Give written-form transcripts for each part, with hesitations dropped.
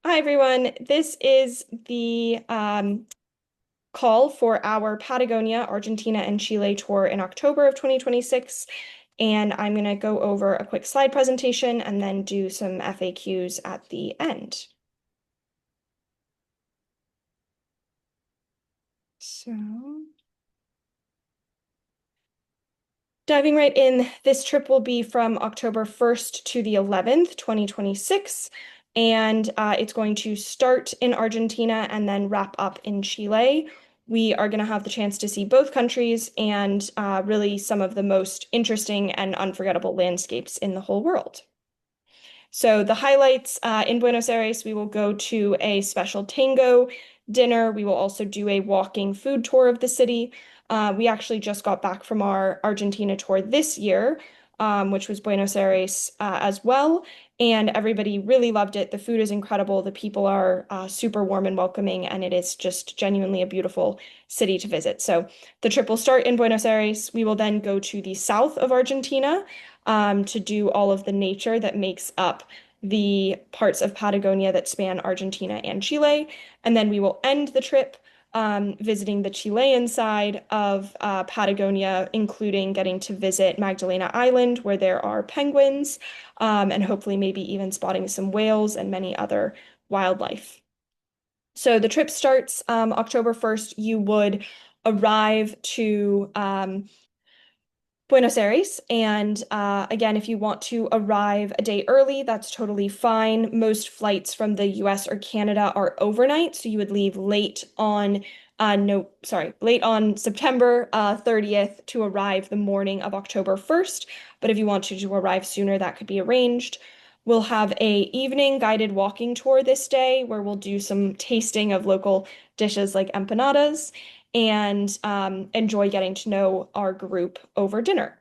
Hi, everyone. This is the call for our Patagonia, Argentina, and Chile tour in October of 2026. And I'm going to go over a quick slide presentation and then do some FAQs at the end. So, diving right in, this trip will be from October 1st to the 11th, 2026. And it's going to start in Argentina and then wrap up in Chile. We are going to have the chance to see both countries and really some of the most interesting and unforgettable landscapes in the whole world. So the highlights in Buenos Aires, we will go to a special tango dinner. We will also do a walking food tour of the city. We actually just got back from our Argentina tour this year, which was Buenos Aires as well. And everybody really loved it. The food is incredible. The people are super warm and welcoming, and it is just genuinely a beautiful city to visit. So the trip will start in Buenos Aires. We will then go to the south of Argentina to do all of the nature that makes up the parts of Patagonia that span Argentina and Chile. And then we will end the trip visiting the Chilean side of Patagonia, including getting to visit Magdalena Island, where there are penguins, and hopefully maybe even spotting some whales and many other wildlife. So the trip starts October 1st. You would arrive to Buenos Aires. And again, if you want to arrive a day early, that's totally fine. Most flights from the US or Canada are overnight, so you would leave late on no, sorry, late on September 30th to arrive the morning of October 1st. But if you want to arrive sooner, that could be arranged. We'll have a evening guided walking tour this day where we'll do some tasting of local dishes like empanadas and enjoy getting to know our group over dinner.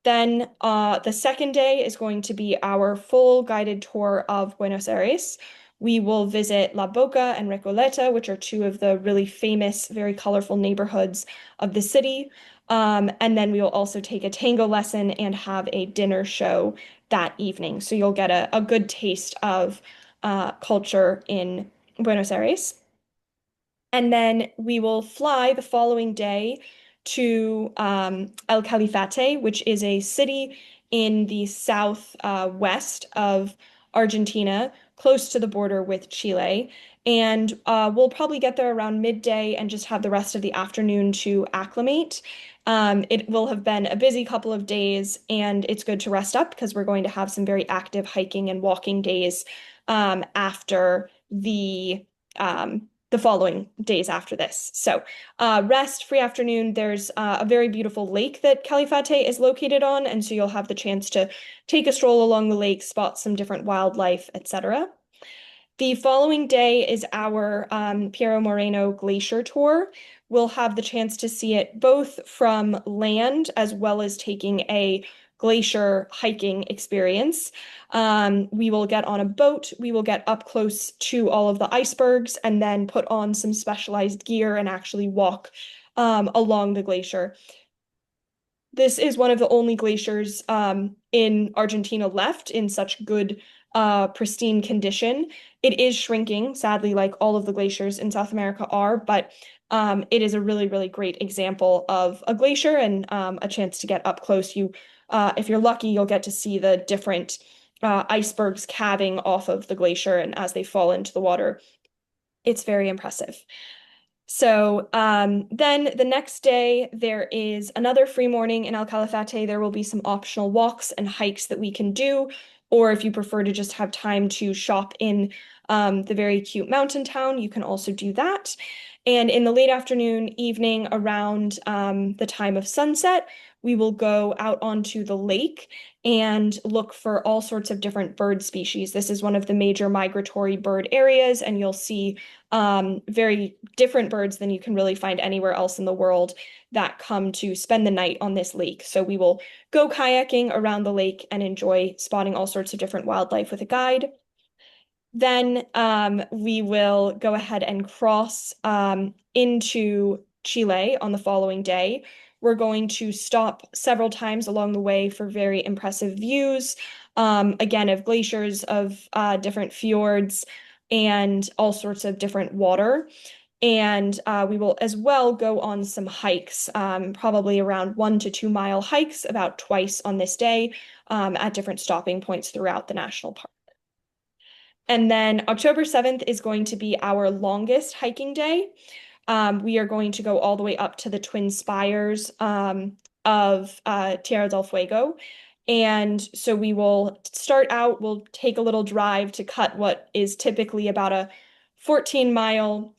Then the second day is going to be our full guided tour of Buenos Aires. We will visit La Boca and Recoleta, which are two of the really famous, very colorful neighborhoods of the city. And then we will also take a tango lesson and have a dinner show that evening. So you'll get a good taste of culture in Buenos Aires. And then we will fly the following day to El Calafate, which is a city in the south west of Argentina, close to the border with Chile. And we'll probably get there around midday and just have the rest of the afternoon to acclimate. It will have been a busy couple of days, and it's good to rest up because we're going to have some very active hiking and walking days after the following days after this. So, rest, free afternoon. There's a very beautiful lake that Calafate is located on, and so you'll have the chance to take a stroll along the lake, spot some different wildlife, etc. The following day is our Piero Moreno Glacier tour. We'll have the chance to see it both from land as well as taking a glacier hiking experience. We will get on a boat, we will get up close to all of the icebergs, and then put on some specialized gear and actually walk along the glacier. This is one of the only glaciers in Argentina left in such good, pristine condition. It is shrinking, sadly, like all of the glaciers in South America are, but it is a really, really great example of a glacier and a chance to get up close. If you're lucky, you'll get to see the different icebergs calving off of the glacier, and as they fall into the water, it's very impressive. So then the next day, there is another free morning in El Calafate. There will be some optional walks and hikes that we can do, or if you prefer to just have time to shop in the very cute mountain town, you can also do that. And in the late afternoon, evening, around the time of sunset, we will go out onto the lake and look for all sorts of different bird species. This is one of the major migratory bird areas, and you'll see very different birds than you can really find anywhere else in the world that come to spend the night on this lake. So we will go kayaking around the lake and enjoy spotting all sorts of different wildlife with a guide. Then we will go ahead and cross into Chile on the following day. We're going to stop several times along the way for very impressive views, again, of glaciers, of different fjords, and all sorts of different water. And we will as well go on some hikes, probably around 1 to 2 mile hikes about twice on this day at different stopping points throughout the national park. And then October 7th is going to be our longest hiking day. We are going to go all the way up to the Twin Spires of Tierra del Fuego. And so we will start out, we'll take a little drive to cut what is typically about a 14-mile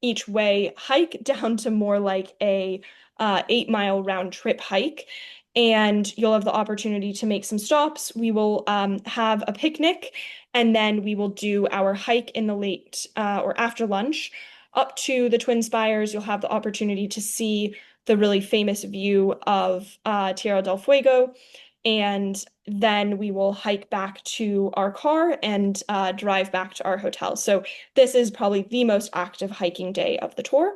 each way hike down to more like a 8-mile round trip hike. And you'll have the opportunity to make some stops. We will have a picnic, and then we will do our hike in the late or after lunch up to the Twin Spires. You'll have the opportunity to see the really famous view of Tierra del Fuego. And then we will hike back to our car and drive back to our hotel. So this is probably the most active hiking day of the tour.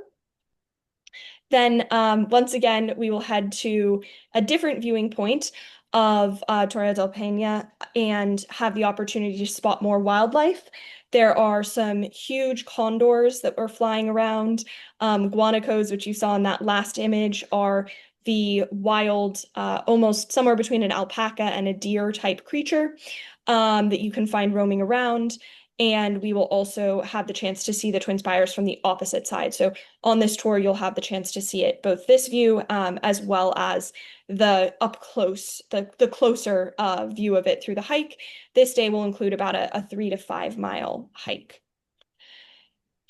Then once again, we will head to a different viewing point of Torres del Paine and have the opportunity to spot more wildlife. There are some huge condors that were flying around. Guanacos, which you saw in that last image, are the wild, almost somewhere between an alpaca and a deer type creature that you can find roaming around. And we will also have the chance to see the Twin Spires from the opposite side. So on this tour, you'll have the chance to see it, both this view as well as the up close, the closer view of it through the hike. This day will include about a 3 to 5 mile hike.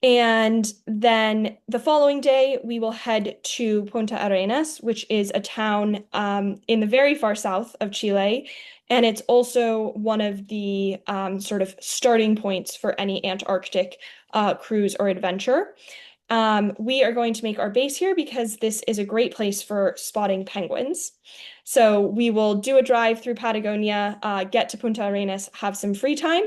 And then the following day, we will head to Punta Arenas, which is a town in the very far south of Chile. And it's also one of the sort of starting points for any Antarctic cruise or adventure. We are going to make our base here because this is a great place for spotting penguins. So we will do a drive through Patagonia, get to Punta Arenas, have some free time.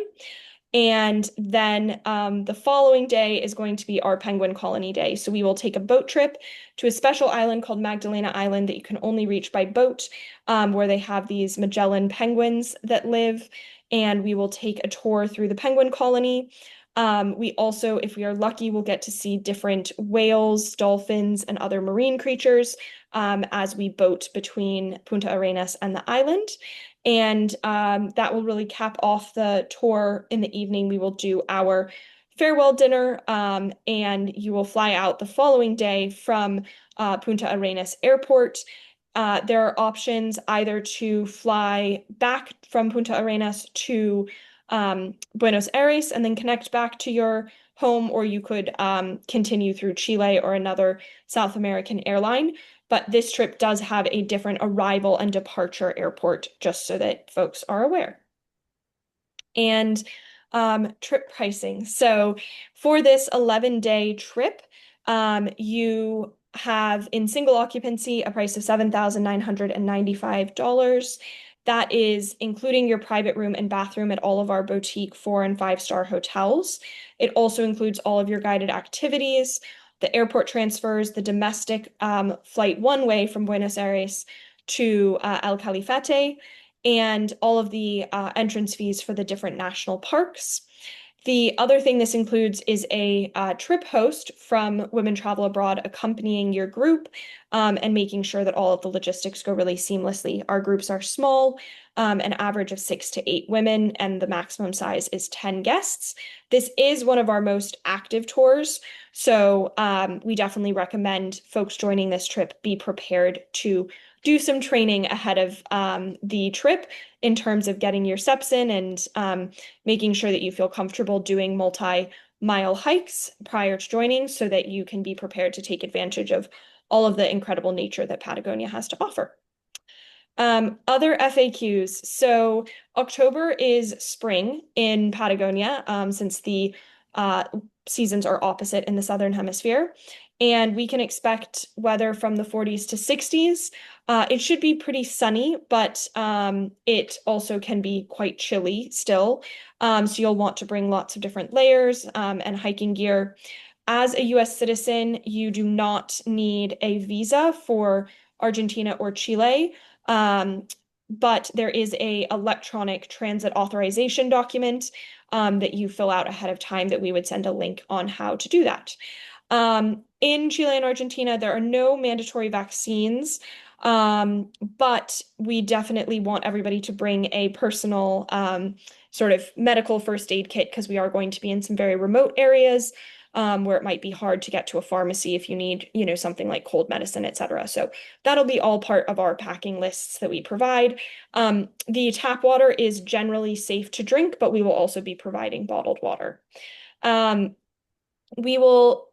And then the following day is going to be our penguin colony day. So we will take a boat trip to a special island called Magdalena Island that you can only reach by boat, where they have these Magellan penguins that live. And we will take a tour through the penguin colony. We also, if we are lucky, will get to see different whales, dolphins, and other marine creatures as we boat between Punta Arenas and the island. And that will really cap off the tour. In the evening, we will do our farewell dinner, and you will fly out the following day from Punta Arenas Airport. There are options either to fly back from Punta Arenas to Buenos Aires and then connect back to your home, or you could continue through Chile or another South American airline. But this trip does have a different arrival and departure airport, just so that folks are aware. And trip pricing. So for this 11-day trip, you have in single occupancy a price of $7,995. That is including your private room and bathroom at all of our boutique 4- and 5-star hotels. It also includes all of your guided activities, the airport transfers, the domestic flight one-way from Buenos Aires to El Calafate, and all of the entrance fees for the different national parks. The other thing this includes is a trip host from Women Travel Abroad accompanying your group and making sure that all of the logistics go really seamlessly. Our groups are small, an average of 6 to 8 women, and the maximum size is 10 guests. This is one of our most active tours, so we definitely recommend folks joining this trip be prepared to do some training ahead of the trip in terms of getting your steps in and making sure that you feel comfortable doing multi-mile hikes prior to joining so that you can be prepared to take advantage of all of the incredible nature that Patagonia has to offer. Other FAQs. So October is spring in Patagonia, since the seasons are opposite in the Southern Hemisphere. And we can expect weather from the 40s to 60s. It should be pretty sunny, but it also can be quite chilly still. So you'll want to bring lots of different layers and hiking gear. As a US citizen, you do not need a visa for Argentina or Chile. but there is a electronic transit authorization document that you fill out ahead of time that we would send a link on how to do that. In Chile and Argentina, there are no mandatory vaccines, but we definitely want everybody to bring a personal sort of medical first aid kit because we are going to be in some very remote areas where it might be hard to get to a pharmacy if you need, something like cold medicine, etc. So that'll be all part of our packing lists that we provide. The tap water is generally safe to drink, but we will also be providing bottled water. Um, we will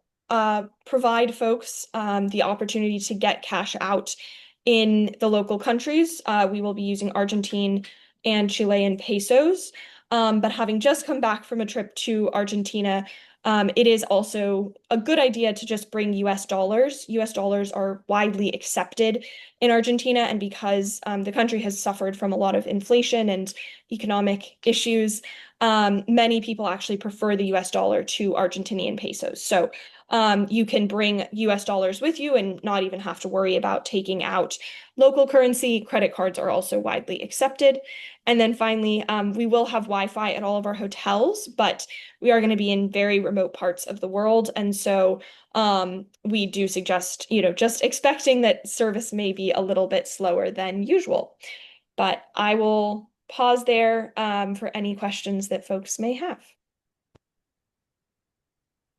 provide folks the opportunity to get cash out in the local countries. We will be using Argentine and Chilean pesos. But having just come back from a trip to Argentina, it is also a good idea to just bring US dollars. US dollars are widely accepted in Argentina, and because the country has suffered from a lot of inflation and economic issues, many people actually prefer the US dollar to Argentinian pesos. So you can bring US dollars with you and not even have to worry about taking out local currency. Credit cards are also widely accepted. And then finally, we will have Wi-Fi at all of our hotels, but we are going to be in very remote parts of the world. And so we do suggest, just expecting that service may be a little bit slower than usual. But I will pause there for any questions that folks may have.